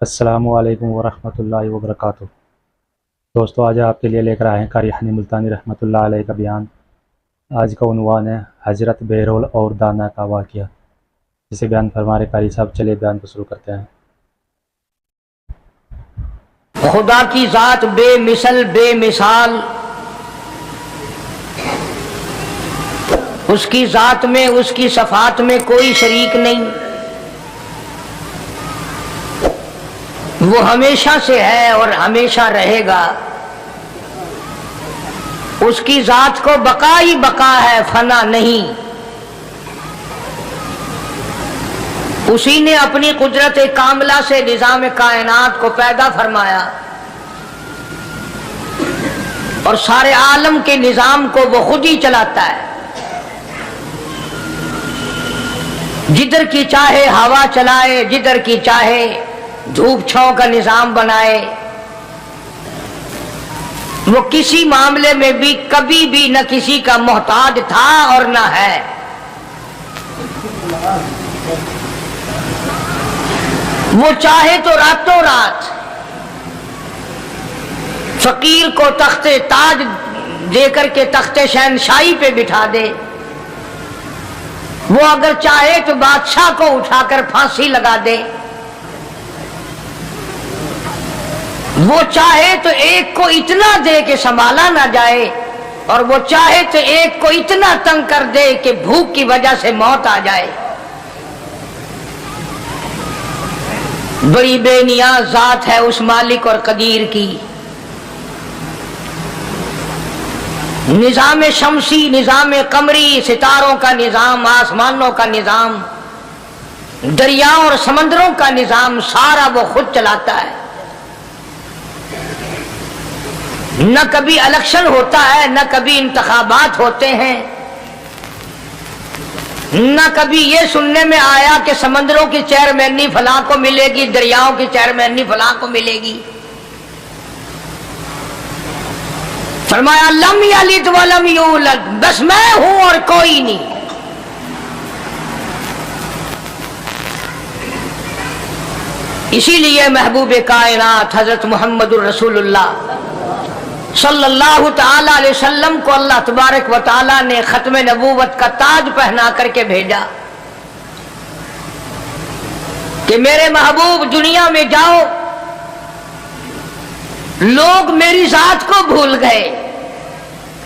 السلام علیکم ورحمۃ اللہ وبرکاتہ۔ دوستو، آج آپ کے لیے لے کر آئے ہیں قاری حنی ملتانی رحمۃ اللہ علیہ کا بیان۔ آج کا عنوان ہے حضرت بہرول اور دانا کا واقعہ، جسے بیان فرما رہے قاری صاحب۔ چلے بیان کو شروع کرتے ہیں۔ خدا کی ذات بے مثل بے مثال، اس کی ذات میں اس کی صفات میں کوئی شریک نہیں۔ وہ ہمیشہ سے ہے اور ہمیشہ رہے گا۔ اس کی ذات کو بقا ہی بقا ہے، فنا نہیں۔ اسی نے اپنی قدرت کاملہ سے نظام کائنات کو پیدا فرمایا اور سارے عالم کے نظام کو وہ خود ہی چلاتا ہے۔ جدھر کی چاہے ہوا چلائے، جدھر کی چاہے دھوپ چھاؤں کا نظام بنائے۔ وہ کسی معاملے میں بھی کبھی بھی نہ کسی کا محتاج تھا اور نہ ہے۔ وہ چاہے تو راتوں رات فقیر کو تخت تاج دے کر کے تخت شہنشاہی پہ بٹھا دے۔ وہ اگر چاہے تو بادشاہ کو اٹھا کر پھانسی لگا دے۔ وہ چاہے تو ایک کو اتنا دے کہ سنبھالا نہ جائے، اور وہ چاہے تو ایک کو اتنا تنگ کر دے کہ بھوک کی وجہ سے موت آ جائے۔ بڑی بے نیاز ذات ہے اس مالک اور قدیر کی۔ نظام شمسی، نظام قمری، ستاروں کا نظام، آسمانوں کا نظام، دریاؤں اور سمندروں کا نظام، سارا وہ خود چلاتا ہے۔ نہ کبھی الیکشن ہوتا ہے، نہ کبھی انتخابات ہوتے ہیں، نہ کبھی یہ سننے میں آیا کہ سمندروں کی چیئرمینی فلاں کو ملے گی، دریاؤں کی چیئرمینی فلاں کو ملے گی۔ فرمایا لم یلد ولم یولد، بس میں ہوں اور کوئی نہیں۔ اسی لیے محبوب کائنات حضرت محمد الرسول اللہ صلی اللہ تعالی علیہ وسلم کو اللہ تبارک و تعالی نے ختم نبوت کا تاج پہنا کر کے بھیجا کہ میرے محبوب دنیا میں جاؤ، لوگ میری ذات کو بھول گئے،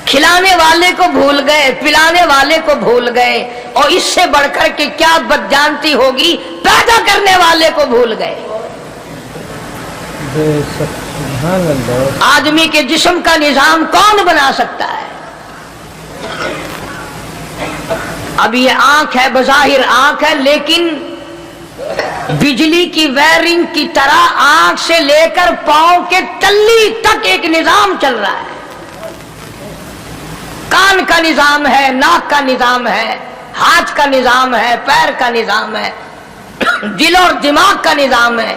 کھلانے والے کو بھول گئے، پلانے والے کو بھول گئے، اور اس سے بڑھ کر کے کیا بدجانتی ہوگی، پیدا کرنے والے کو بھول گئے۔ آدمی کے جسم کا نظام کون بنا سکتا ہے؟ اب یہ آنکھ ہے، بظاہر آنکھ ہے، لیکن بجلی کی وائرنگ کی طرح آنکھ سے لے کر پاؤں کے تلی تک ایک نظام چل رہا ہے۔ کان کا نظام ہے، ناک کا نظام ہے، ہاتھ کا نظام ہے، پیر کا نظام ہے، دل اور دماغ کا نظام ہے۔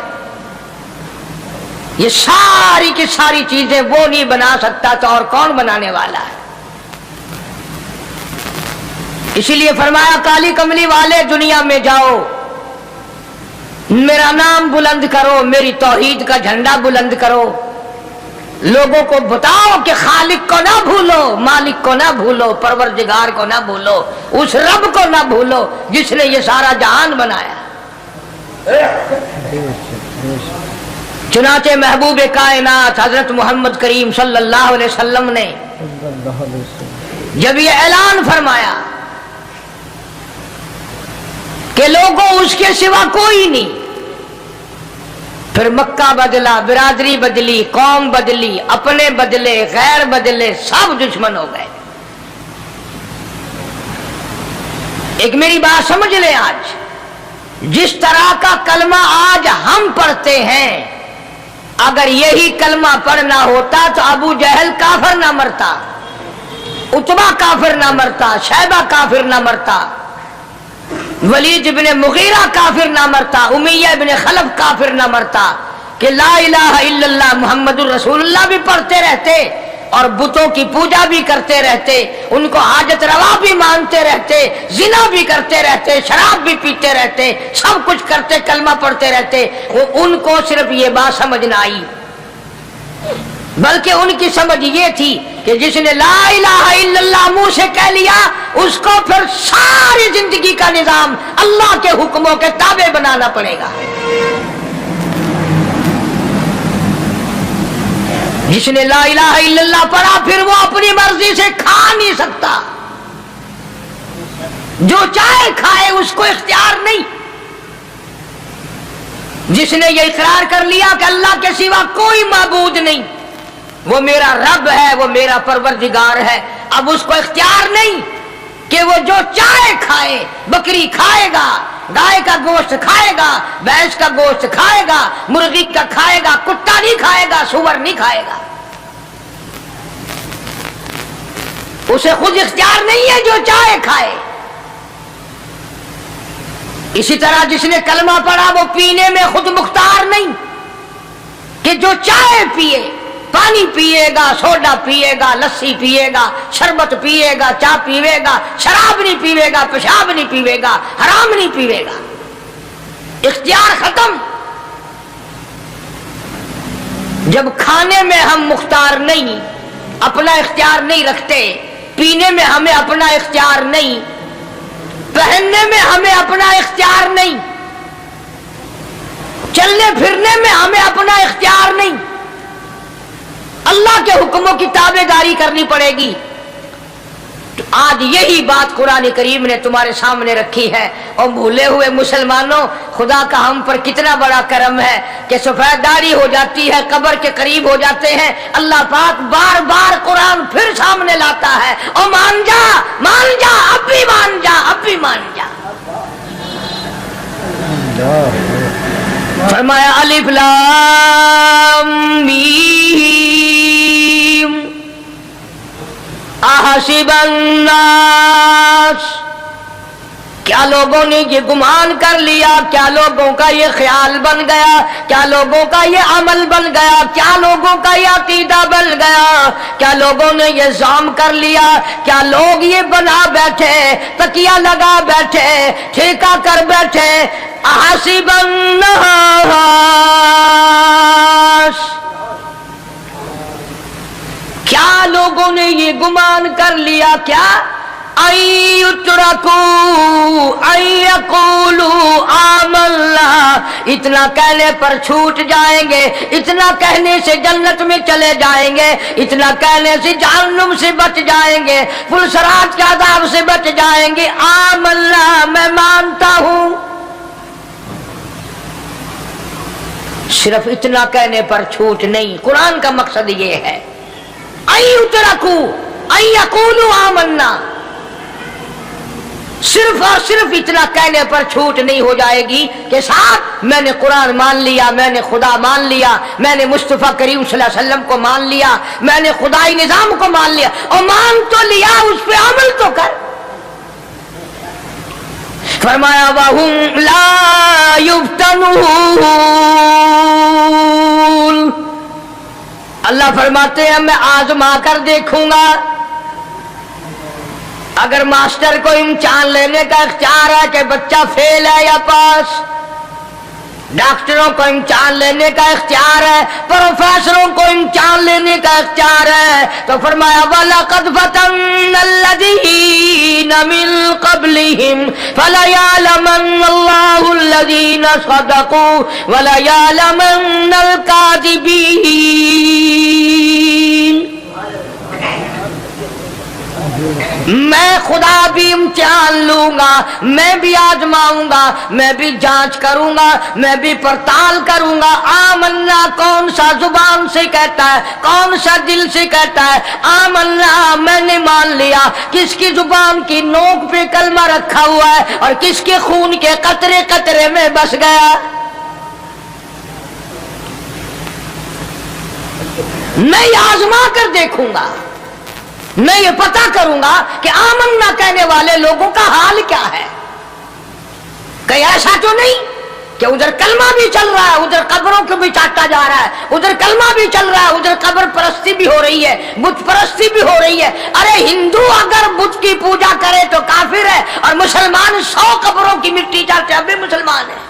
یہ ساری کی ساری چیزیں وہ نہیں بنا سکتا تو اور کون بنانے والا ہے؟ اسی لیے فرمایا کالی کملی والے دنیا میں جاؤ، میرا نام بلند کرو، میری توحید کا جھنڈا بلند کرو، لوگوں کو بتاؤ کہ خالق کو نہ بھولو، مالک کو نہ بھولو، پروردگار کو نہ بھولو، اس رب کو نہ بھولو جس نے یہ سارا جہان بنایا۔ چنانچہ محبوب کائنات حضرت محمد کریم صلی اللہ علیہ وسلم نے جب یہ اعلان فرمایا کہ لوگوں اس کے سوا کوئی نہیں، پھر مکہ بدلا، برادری بدلی، قوم بدلی، اپنے بدلے، غیر بدلے، سب دشمن ہو گئے۔ ایک میری بات سمجھ لیں، آج جس طرح کا کلمہ آج ہم پڑھتے ہیں، اگر یہی کلمہ پڑھنا ہوتا تو ابو جہل کافر نہ مرتا، عتبہ کافر نہ مرتا، شیبہ کافر نہ مرتا، ولید ابن مغیرہ کافر نہ مرتا، امیہ ابن خلف کافر نہ مرتا، کہ لا الہ الا اللہ محمد الرسول اللہ بھی پڑھتے رہتے اور بتوں کی پوجا بھی کرتے رہتے، ان کو حاجت روا بھی مانتے رہتے، زنا بھی کرتے رہتے، شراب بھی پیتے رہتے، سب کچھ کرتے، کلمہ پڑھتے رہتے، ان کو صرف یہ بات سمجھ نہ آئی، بلکہ ان کی سمجھ یہ تھی کہ جس نے لا الہ الا اللہ منہ سے کہہ لیا، اس کو پھر ساری زندگی کا نظام اللہ کے حکموں کے تابع بنانا پڑے گا۔ جس نے لا الہ الا اللہ پڑھا، پھر وہ اپنی مرضی سے کھا نہیں سکتا، جو چاہے کھائے، اس کو اختیار نہیں۔ جس نے یہ اقرار کر لیا کہ اللہ کے سوا کوئی معبود نہیں، وہ میرا رب ہے، وہ میرا پروردگار ہے، اب اس کو اختیار نہیں کہ وہ جو چاہے کھائے، بکری کھائے گا، گائے کا گوشت کھائے گا، بھینس کا گوشت کھائے گا، مرغی کا کھائے گا، کتا نہیں کھائے گا، سور نہیں کھائے گا، اسے خود اختیار نہیں ہے، جو چاہے کھائے۔ اسی طرح جس نے کلمہ پڑھا وہ پینے میں خود مختار نہیں کہ جو چاہے پیے، پانی پیے گا، سوڈا پیے گا، لسی پیے گا، شربت پیے گا، چائے پیے گا، شراب نہیں پیے گا، پیشاب نہیں پیے گا، حرام نہیں پیے گا، اختیار ختم۔ جب کھانے میں ہم مختار نہیں، اپنا اختیار نہیں رکھتے، پینے میں ہمیں اپنا اختیار نہیں، پہننے میں ہمیں اپنا اختیار نہیں، چلنے پھرنے میں ہمیں اپنا اختیار نہیں، اللہ کے حکموں کی تابع داری کرنی پڑے گی۔ تو آج یہی بات قرآن کریم نے تمہارے سامنے رکھی ہے، اور بھولے ہوئے مسلمانوں، خدا کا ہم پر کتنا بڑا کرم ہے کہ سفید داڑھی ہو جاتی ہے، قبر کے قریب ہو جاتے ہیں، اللہ پاک بار بار قرآن پھر سامنے لاتا ہے، اور مان جا، مان جا، اب بھی مان جا، اب بھی مان جا۔ فرمایا الف لام میم احسب الناس، کیا لوگوں نے یہ گمان کر لیا، کیا لوگوں کا یہ خیال بن گیا، کیا لوگوں کا یہ عمل بن گیا، کیا لوگوں کا یہ عقیدہ بن گیا، کیا لوگوں نے یہ ظام کر لیا، کیا لوگ یہ بنا بیٹھے، تکیہ لگا بیٹھے، ٹھیکہ کر بیٹھے، احسب الناس، کیا لوگوں نے یہ گمان کر لیا، کیا آمنا، اتنا کہنے پر چھوٹ جائیں گے، اتنا کہنے سے جنت میں چلے جائیں گے، اتنا کہنے سے جہنم سے بچ جائیں گے، پلسرات کے عذاب سے بچ جائیں گے، آمنا، میں مانتا ہوں۔ صرف اتنا کہنے پر چھوٹ نہیں، قرآن کا مقصد یہ ہے آمنا، صرف اور صرف اتنا کہنے پر چھوٹ نہیں ہو جائے گی کہ صاحب میں نے قرآن مان لیا، میں نے خدا مان لیا، میں نے مصطفیٰ کریم صلی اللہ علیہ وسلم کو مان لیا، میں نے خدائی نظام کو مان لیا، اور مان تو لیا، اس پہ عمل تو کر۔ فرمایا وَهُمْ لَا يُفْتَنُونَ، اللہ فرماتے ہیں میں آزما کر دیکھوں گا۔ اگر ماسٹر کو امتحان لینے کا اختیار ہے کہ بچہ فیل ہے یا پاس، ڈاکٹروں کو امتحان لینے کا اختیار ہے، پروفیسروں کو امتحان لینے کا اختیار ہے، تو فرمایا وَلَقَدْ فَتَنَّا الَّذِينَ مِن قَبْلِهِمْ فَلَيَعْلَمَنَّ اللَّهُ الَّذِينَ صَدَقُوا وَلَيَعْلَمَنَّ الْكَاذِبِينَ۔ میں خدا بھی امتحان لوں گا، میں بھی آزماؤں گا، میں بھی جانچ کروں گا، میں بھی پڑتال کروں گا۔ آمنا کون سا زبان سے کہتا ہے، کون سا دل سے کہتا ہے، آمنا میں نے مان لیا، کس کی زبان کی نوک پہ کلمہ رکھا ہوا ہے اور کس کے خون کے قطرے قطرے میں بس گیا۔ میں یہ آزما کر دیکھوں گا، میں یہ پتہ کروں گا کہ آمنا کہنے والے لوگوں کا حال کیا ہے۔ کہیں ایسا تو نہیں کہ ادھر کلمہ بھی چل رہا ہے، ادھر قبروں کو بھی چاٹا جا رہا ہے, ادھر کلمہ بھی چل رہا ہے, ادھر قبر پرستی بھی ہو رہی ہے, بت پرستی بھی ہو رہی ہے. ارے ہندو اگر بت کی پوجا کرے تو کافر ہے, اور مسلمان 100 قبروں کی مٹی چاہتے اب بھی مسلمان ہے.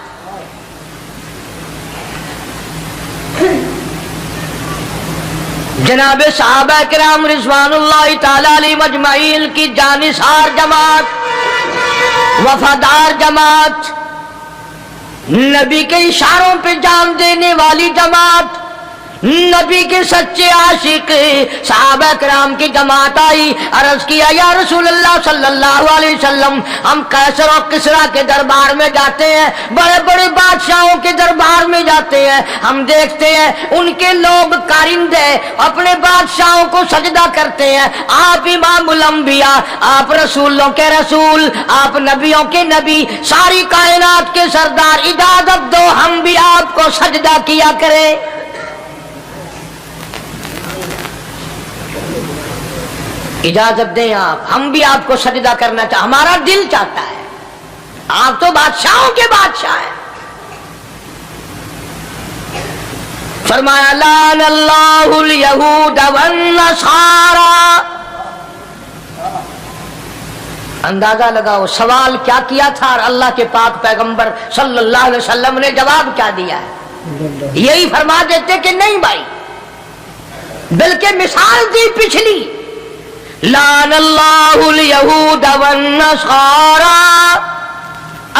جناب صحابہ کرام رضوان اللہ تعالی علیہم اجمعین کی جانثار جماعت, وفادار جماعت, نبی کے اشاروں پہ جان دینے والی جماعت, نبی کے سچے عاشق صحابہ کرام کی جماعت آئی. عرض کیا یا رسول اللہ صلی اللہ علیہ وسلم, ہم قیصر اور کسریٰ کے دربار میں جاتے ہیں, بڑے بڑے بادشاہوں کے دربار میں جاتے ہیں, ہم دیکھتے ہیں ان کے لوگ کارندے اپنے بادشاہوں کو سجدہ کرتے ہیں. آپ امام الانبیاء, آپ رسولوں کے رسول, آپ نبیوں کے نبی, ساری کائنات کے سردار, اجازت دو ہم بھی آپ کو سجدہ کیا کریں. اجازت دیں آپ, ہم بھی آپ کو سجدہ کرنا چاہتے, ہمارا دل چاہتا ہے, آپ تو بادشاہوں کے بادشاہ ہیں. فرمایا لعن اللہ الیہود والنصارى. اندازہ لگاؤ سوال کیا کیا تھا اور اللہ کے پاک پیغمبر صلی اللہ علیہ وسلم نے جواب کیا دیا ہے. یہی فرما دیتے کہ نہیں بھائی, بلکہ مثال دی پچھلی, لعن اللہ الیہود والنصارى.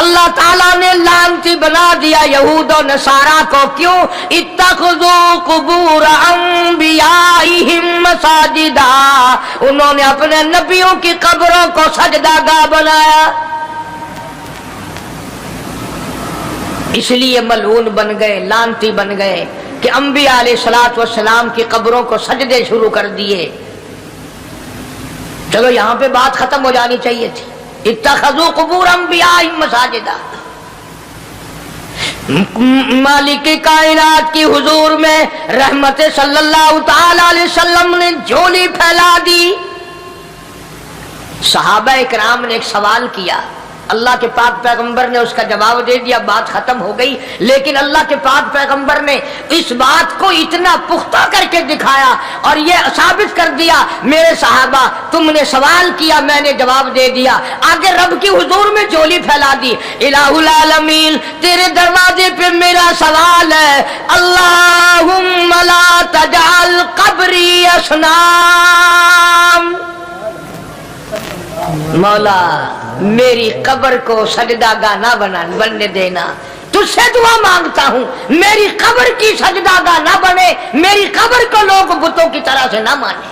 اللہ تعالیٰ نے لعنتی بنا دیا یہود و نصارہ کو. کیوں؟ اتخذوا قبور انبیائہم مساجدا, انہوں نے اپنے نبیوں کی قبروں کو سجدہ گاہ بنایا, اس لیے ملعون بن گئے, لعنتی بن گئے کہ انبیاء علیہ السلام کی قبروں کو سجدے شروع کر دیے. چلو یہاں پہ بات ختم ہو جانی چاہیے تھی. اتخذوا قبور انبیائہم مساجدا. مالک کائنات کی حضور میں رحمت صلی اللہ تعالی علیہ وسلم نے جھولی پھیلا دی. صحابہ اکرام نے ایک سوال کیا, اللہ کے پاک پیغمبر نے اس کا جواب دے دیا, بات ختم ہو گئی. لیکن اللہ کے پاک پیغمبر نے اس بات کو اتنا پختہ کر کے دکھایا اور یہ ثابت کر دیا, میرے صحابہ تم نے سوال کیا, میں نے جواب دے دیا. آگے رب کی حضور میں جھولی پھیلا دی. الہ العالمین تیرے دروازے پہ میرا سوال ہے, اللہم لا تجعل قبری اصنام. مولا میری قبر کو سجدہ گاہ نہ بننے دینا, تجھ سے دعا مانگتا ہوں میری قبر کی سجدہ گاہ نہ بنے, میری قبر کو لوگ بتوں کی طرح سے نہ مانے.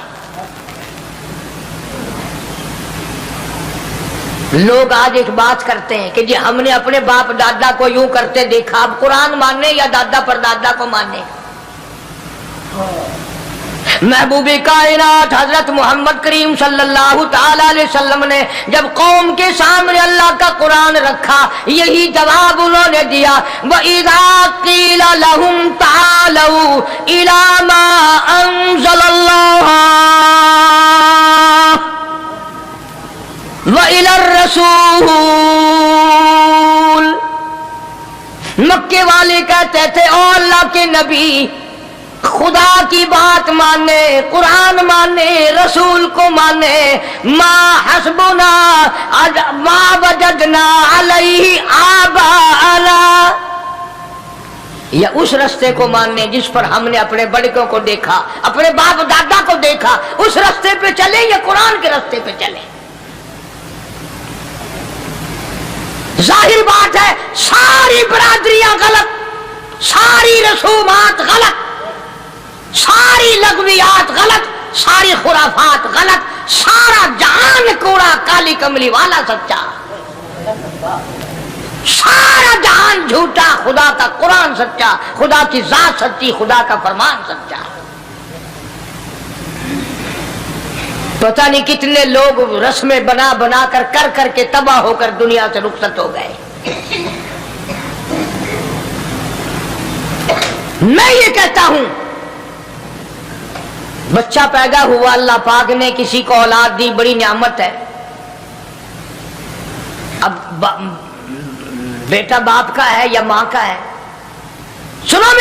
لوگ آج ایک بات کرتے ہیں کہ جی ہم نے اپنے باپ دادا کو یوں کرتے دیکھا, اب قرآن ماننے یا دادا پر دادا کو ماننے. محبوب کائنات حضرت محمد کریم صلی اللہ تعالی علیہ وسلم نے جب قوم کے سامنے اللہ کا قرآن رکھا, یہی جواب انہوں نے دیا, وَإِذَا قِيلَ لَهُمْ تَعَالَوْا إِلَى مَا أَنزَلَ اللَّهُ وَإِلَى الرَّسُولِ. مکے والے کہتے تھے او اللہ کے نبی, خدا کی بات مانے, قرآن مانے, رسول کو مانے, ما حسبنا ما وجدنا علیہ آباءنا, یا اس رستے کو ماننے جس پر ہم نے اپنے بڑکوں کو دیکھا, اپنے باپ دادا کو دیکھا, اس رستے پہ چلے یا قرآن کے رستے پہ چلے. ظاہر بات ہے ساری برادریاں غلط, ساری رسومات غلط, ساری لغویات غلط, ساری خرافات غلط, سارا جہان کوڑا, کالی کملی والا سچا, سارا جہان جھوٹا, خدا کا قرآن سچا, خدا کی ذات سچی, خدا کا فرمان سچا. پتہ نہیں کتنے لوگ رسمیں بنا بنا کر کے تباہ ہو کر دنیا سے رخصت ہو گئے. میں یہ کہتا ہوں بچہ پیدا ہوا, اللہ پاک نے کسی کو اولاد دی, بڑی نعمت ہے. اب بیٹا باپ کا ہے یا ماں کا ہے؟ سنو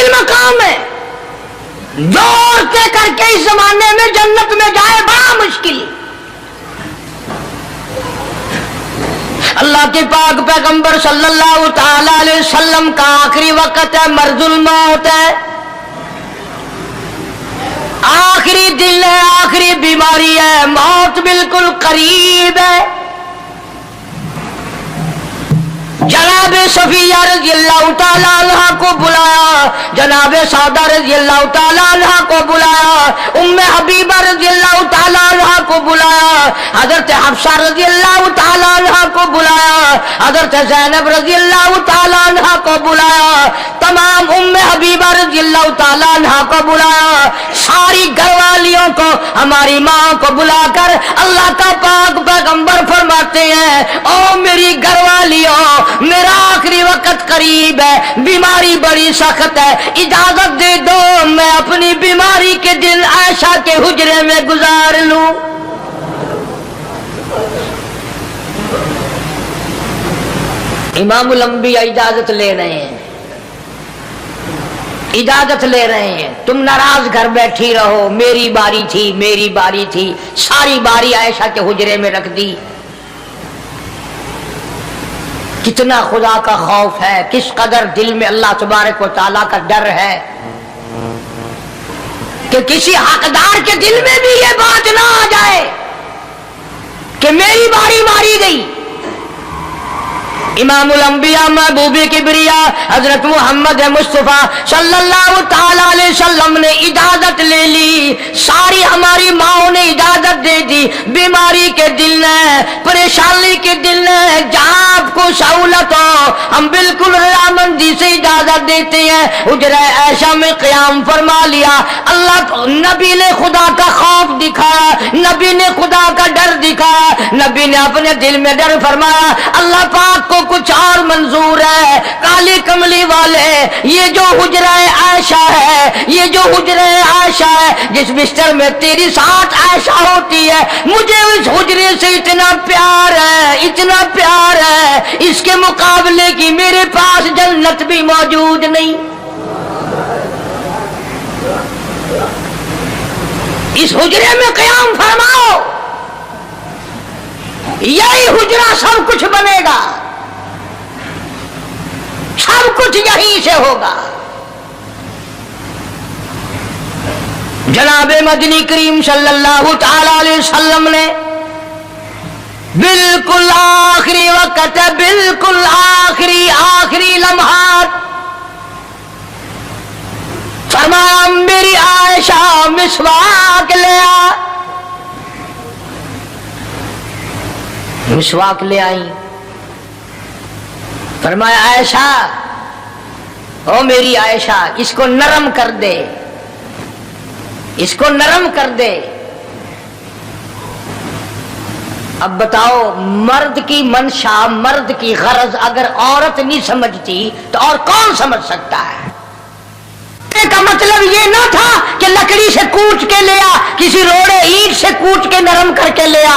مشکل مقام ہے، جو عورتیں کر کے اس زمانے میں جنت میں جائے بڑا مشکل۔ اللہ کے پاک پیغمبر صلی اللہ تعالی علیہ وسلم کا آخری وقت ہے، مرض الموت ہے، آخری دل ہے، آخری بیماری ہے، موت بالکل قریب ہے۔ جناب صفیہ رضی اللہ تعالیٰ عنہ کو بلایا، جناب سعدہ رضی اللہ تعالیٰ عنہ کو بلایا، ام حبیبہ رضی اللہ تعالیٰ عنہ کو بلایا، حضرت حفصہ رضی اللہ تعالیٰ عنہ کو بلایا، حضرت زینب رضی اللہ تعالیٰ عنہ کو بلایا، تمام ام حبیبہ رضی اللہ تعالیٰ عنہ کو بلایا، ساری گھر والیوں کو، ہماری ماں کو بلا کر اللہ کا پاک پیغمبر فرماتے ہیں، او میری گھر والیوں، میرا آخری وقت قریب ہے، بیماری بڑی سخت ہے، اجازت دے دو میں اپنی بیماری کے دن عائشہ کے حجرے میں گزار لوں۔ امام الانبیاء اجازت لے رہے ہیں، اجازت لے رہے ہیں، تم ناراض گھر بیٹھی رہو، میری باری تھی، میری باری تھی، ساری باری عائشہ کے حجرے میں رکھ دی۔ کتنا خدا کا خوف ہے، کس قدر دل میں اللہ تبارک و تعالیٰ کا ڈر ہے کہ کسی حقدار کے دل میں بھی یہ بات نہ آ جائے کہ میری باری ماری گئی۔ امام الانبیاء محبوب کبریا حضرت محمد مصطفیٰ صلی اللہ تعالی علیہ وسلم نے اجازت لے لی، ساری ہماری ماؤں نے اجازت دے دی، بیماری کے دل ہے، پریشانی کے دل ہے، جہاں آپ کو سہولت ہو ہم بالکل رضامندی سے اجازت دیتے ہیں۔ حجرہ عائشہ میں قیام فرما لیا، اللہ نبی نے خدا کا خوف دکھایا، نبی نے خدا کا ڈر دکھایا، نبی نے اپنے دل میں ڈر فرمایا اللہ پاک کو کچھ اور منظور ہے، کالی کملی والے، یہ جو حجرہ عائشہ ہے، یہ جو حجرہ عائشہ ہے، جس بستر میں تیری ساتھ عائشہ ہوتی ہے، مجھے اس حجرے سے اتنا پیار ہے، اتنا پیار ہے، اس کے مقابلے کی میرے پاس جنت بھی موجود نہیں۔ اس حجرے میں قیام فرماؤ، یہی حجرہ سب کچھ بنے گا، سب کچھ یہیں سے ہوگا۔ جناب مدنی کریم صلی اللہ تعالی علیہ وسلم نے بالکل آخری وقت، بالکل آخری لمحات فرمایا میری عائشہ مسواک لے آ، مسواک لے آئی، فرمایا عائشہ، او میری عائشہ اس کو نرم کر دے، اس کو نرم کر دے۔ اب بتاؤ، مرد کی منشا، مرد کی غرض اگر عورت نہیں سمجھتی تو اور کون سمجھ سکتا ہے؟ کا مطلب یہ نہ تھا کہ لکڑی سے کوچ کے لیا، کسی روڑے اینٹ سے کوچ کے نرم کر کے لیا۔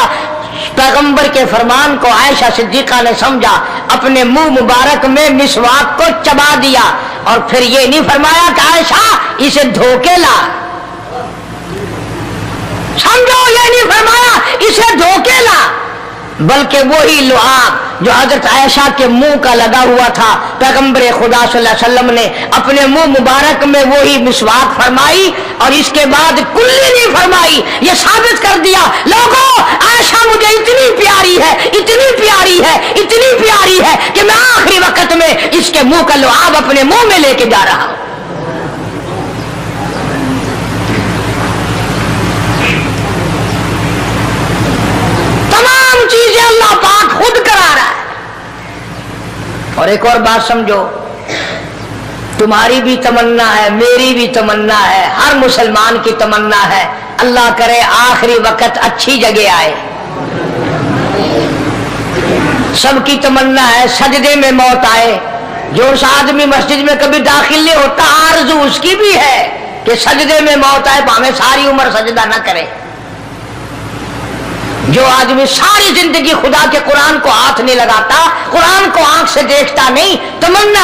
پیغمبر کے فرمان کو عائشہ صدیقہ نے سمجھا، اپنے منہ مبارک میں مسواک کو چبا دیا، اور پھر یہ نہیں فرمایا کہ عائشہ اسے دھو کے لا، سمجھو، یہ نہیں فرمایا اسے دھو کے لا، بلکہ وہی لعاب جو حضرت عائشہ کے منہ کا لگا ہوا تھا، پیغمبر خدا صلی اللہ علیہ وسلم نے اپنے منہ مبارک میں وہی مسواک فرمائی، اور اس کے بعد کلی نہیں فرمائی۔ یہ ثابت کر دیا لوگوں، عائشہ مجھے اتنی پیاری ہے، اتنی پیاری ہے، اتنی پیاری ہے کہ میں آخری وقت میں اس کے منہ کا لعاب اپنے منہ میں لے کے جا رہا ہوں۔ چیزیں اللہ پاک خود کرا رہا ہے۔ اور ایک اور بات سمجھو، تمہاری بھی تمنا ہے، میری بھی تمنا ہے، ہر مسلمان کی تمنا ہے، اللہ کرے آخری وقت اچھی جگہ آئے۔ سب کی تمنا ہے سجدے میں موت آئے، جو اس آدمی مسجد میں کبھی داخل نہیں ہوتا آرزو اس کی بھی ہے کہ سجدے میں موت آئے، ہمیں ساری عمر سجدہ نہ کرے۔ جو آدمی ساری زندگی خدا کے قرآن کو ہاتھ نہیں لگاتا، قرآن کو آنکھ سے دیکھتا نہیں، تمنا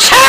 6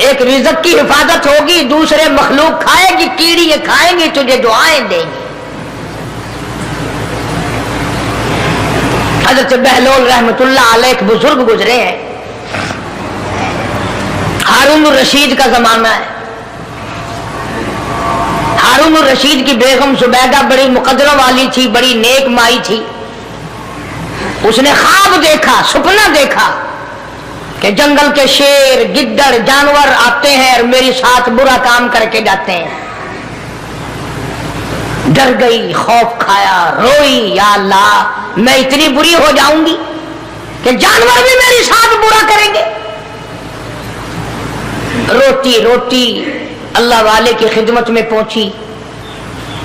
ایک رزق کی حفاظت ہوگی، دوسرے مخلوق کھائے گی، کیڑی کھائیں گی، تجھے دعائیں دیں گی۔ حضرت بہلول رحمت اللہ علیہ ایک بزرگ گزرے ہیں، ہارون الرشید کا زمانہ ہے۔ ہارون الرشید کی بیگم زبیدہ بڑی مقدروں والی تھی، بڑی نیک مائی تھی۔ اس نے خواب دیکھا، سپنا دیکھا کہ جنگل کے شیر، گدڑ، جانور آتے ہیں اور میری ساتھ برا کام کر کے جاتے ہیں۔ ڈر گئی، خوف کھایا، روئی، یا اللہ میں اتنی بری ہو جاؤں گی کہ جانور بھی میری ساتھ برا کریں گے۔ روتی روتی اللہ والے کی خدمت میں پہنچی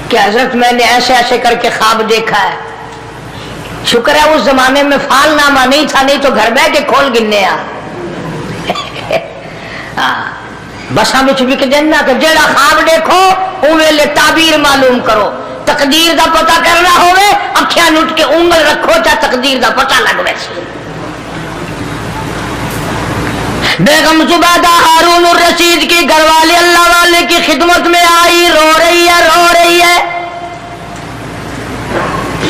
کہ حضرت میں نے ایسے ایسے کر کے خواب دیکھا ہے۔ شکر ہے اس زمانے میں فال نامہ نہیں تھا، نہیں تو گھر بیٹھ کے کھول گننے بساں وچ وک دینا کہ جیڑا خواب دیکھو اوے لے تعبیر معلوم کرو۔ تقدیر دا پتہ کرنا ہوئے اکھیاں نٹ کے انگل رکھو چا تقدیر دا پتہ لگ ویسے۔ بیگم زبیدہ ہارون الرشید کی گھر والے اللہ والے کی خدمت میں آئی، رو رہی ہے، رو رہی ہے۔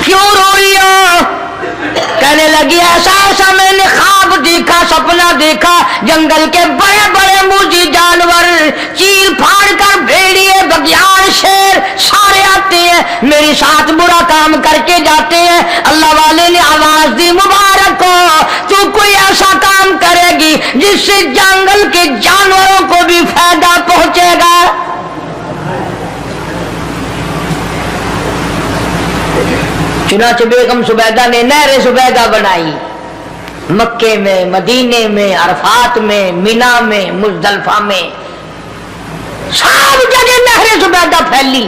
کیوں روئی ہو؟ کہنے لگی ایسا ایسا میں نے خواب دیکھا، سپنا دیکھا، جنگل کے بڑے بڑے موذی جانور، چیر پھاڑ کر بھیڑیے، بگیان، شیر سارے آتے ہیں، میری ساتھ برا کام کر کے جاتے ہیں۔ اللہ والے نے آواز دی مبارک ہو، تو کوئی ایسا کام کرے گی جس سے جنگل کے جانوروں کو بھی فائدہ پہنچے گا۔ چنانچہ بیگم زبیدہ نے نہر زبیدہ بنائی، مکے میں، مدینے میں، عرفات میں، مینا میں، مزدلفہ میں، سب جگہ نہر زبیدہ پھیلی۔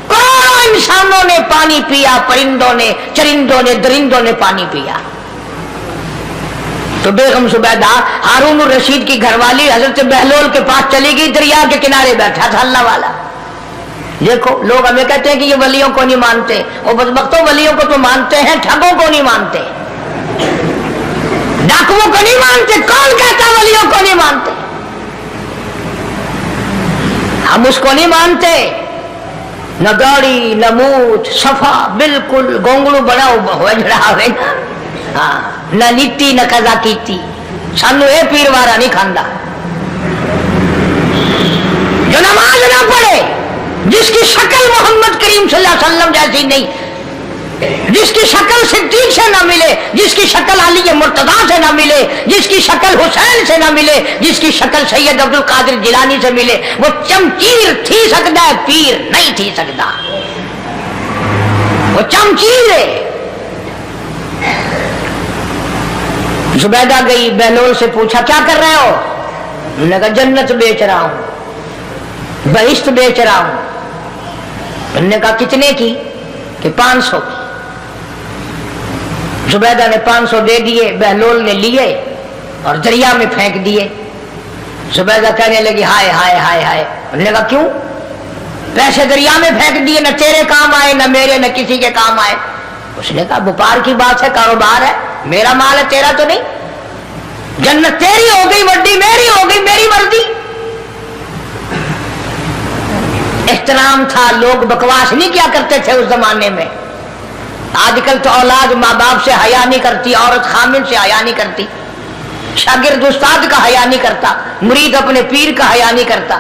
کروڑوں انسانوں نے پانی پیا، پرندوں نے، چرندوں نے، درندوں نے پانی پیا۔ تو بیگم زبیدہ ہارون الرشید کی گھر والی حضرت بہلول کے پاس چلی گئی، دریا کے کنارے بیٹھا تھا اللہ والا۔ دیکھو لوگ ہمیں کہتے ہیں کہ یہ ولیوں کو نہیں مانتے، وہ بدبختوں ولیوں کو تو مانتے ہیں، ٹھگوں کو نہیں مانتے، ڈاکوؤں کو نہیں مانتے۔ کون کہتا ولیوں کو نہیں مانتے؟ ہم اس کو نہیں مانتے، نہ داڑھی نہ مونچھ، صفا بالکل گونگلو بڑا ہوا جڑا ہوئے نا، نہ نیتی نہ قضا کیتی، سانو اے پیر وارا نہیں کھاندا۔ جو نماز نہ پڑھے، جس کی شکل محمد کریم صلی اللہ علیہ وسلم جیسی نہیں، جس کی شکل صدیق سے نہ ملے، جس کی شکل علی مرتضیٰ سے نہ ملے، جس کی شکل حسین سے نہ ملے، جس کی شکل سید عبد القادر جیلانی سے ملے، وہ چمچیر تھی سکتا ہے، پیر نہیں تھی سکتا، وہ چمچیر ہے۔ زبیدہ گئی، بہلول سے پوچھا کیا کر رہے ہو؟ انہوں نے کہا جنت بیچ رہا ہوں، بہشت بیچ رہا ہوں۔ انہوں نے کہا کتنے کی؟ کہ 500 کی۔ زبیدہ نے 500 دے دیے، بہلول نے لیے اور دریا میں پھینک دیے۔ زبیدہ کہنے لگی ہائے ہائے ہائے ہائے۔ انہوں نے کہا کیوں؟ پیسے دریا میں پھینک دیے، نہ تیرے کام آئے نہ میرے نہ کسی کے کام آئے۔ اس نے کہا وپار کی بات ہے، کاروبار ہے، میرا مال ہے تیرا تو نہیں، جنت تیری ہو گئی، وڈی میری ہو گئی، میری مرضی۔ احترام تھا، لوگ بکواس نہیں کیا کرتے تھے اس زمانے میں۔ آج کل تو اولاد ماں باپ سے حیا نہیں کرتی، عورت خامن سے حیا نہیں کرتی، شاگرد استاد کا حیا نہیں کرتا، مرید اپنے پیر کا حیا نہیں کرتا۔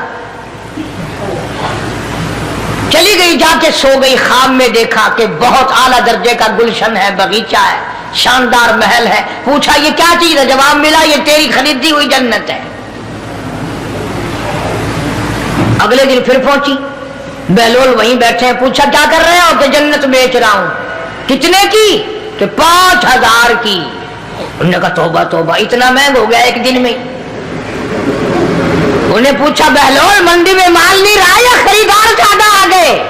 چلی گئی، جا کے سو گئی، خواب میں دیکھا کہ بہت اعلیٰ درجے کا گلشن ہے، باغیچہ ہے، شاندار محل ہے۔ پوچھا یہ کیا چیز ہے؟ جواب ملا یہ تیری خریدی ہوئی جنت ہے۔ اگلے دن پھر پہنچی، بہلول وہیں بیٹھے ہیں، پوچھا کیا کر رہے ہو؟ کہ جنت بیچ رہا ہوں۔ کتنے کی؟ کہ 5000 کی۔ انہوں نے کہا توبہ توبہ، اتنا مہنگا ہو گیا ایک دن میں۔ انہیں پوچھا بہلول منڈی میں مال نہیں رہا یا خریدار زیادہ آ گئے؟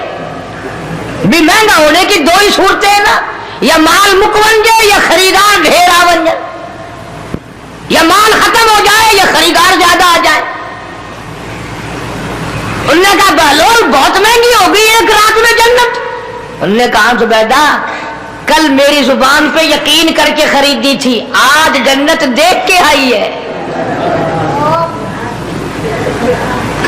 بھی مہنگا ہونے کی دو ہی صورتیں ہیں نا، یا مال مک بن جائے یا خریدار ڈھیر آ بن جائے، یا مال ختم ہو جائے یا خریدار زیادہ آ جائے۔ انہوں نے کہا بہلول بہت مہنگی ہو گئی ایک رات میں جنت۔ انہوں نے کہا زبیدہ کل میری زبان پہ یقین کر کے خریدی تھی، آج جنت دیکھ کے آئی ہے۔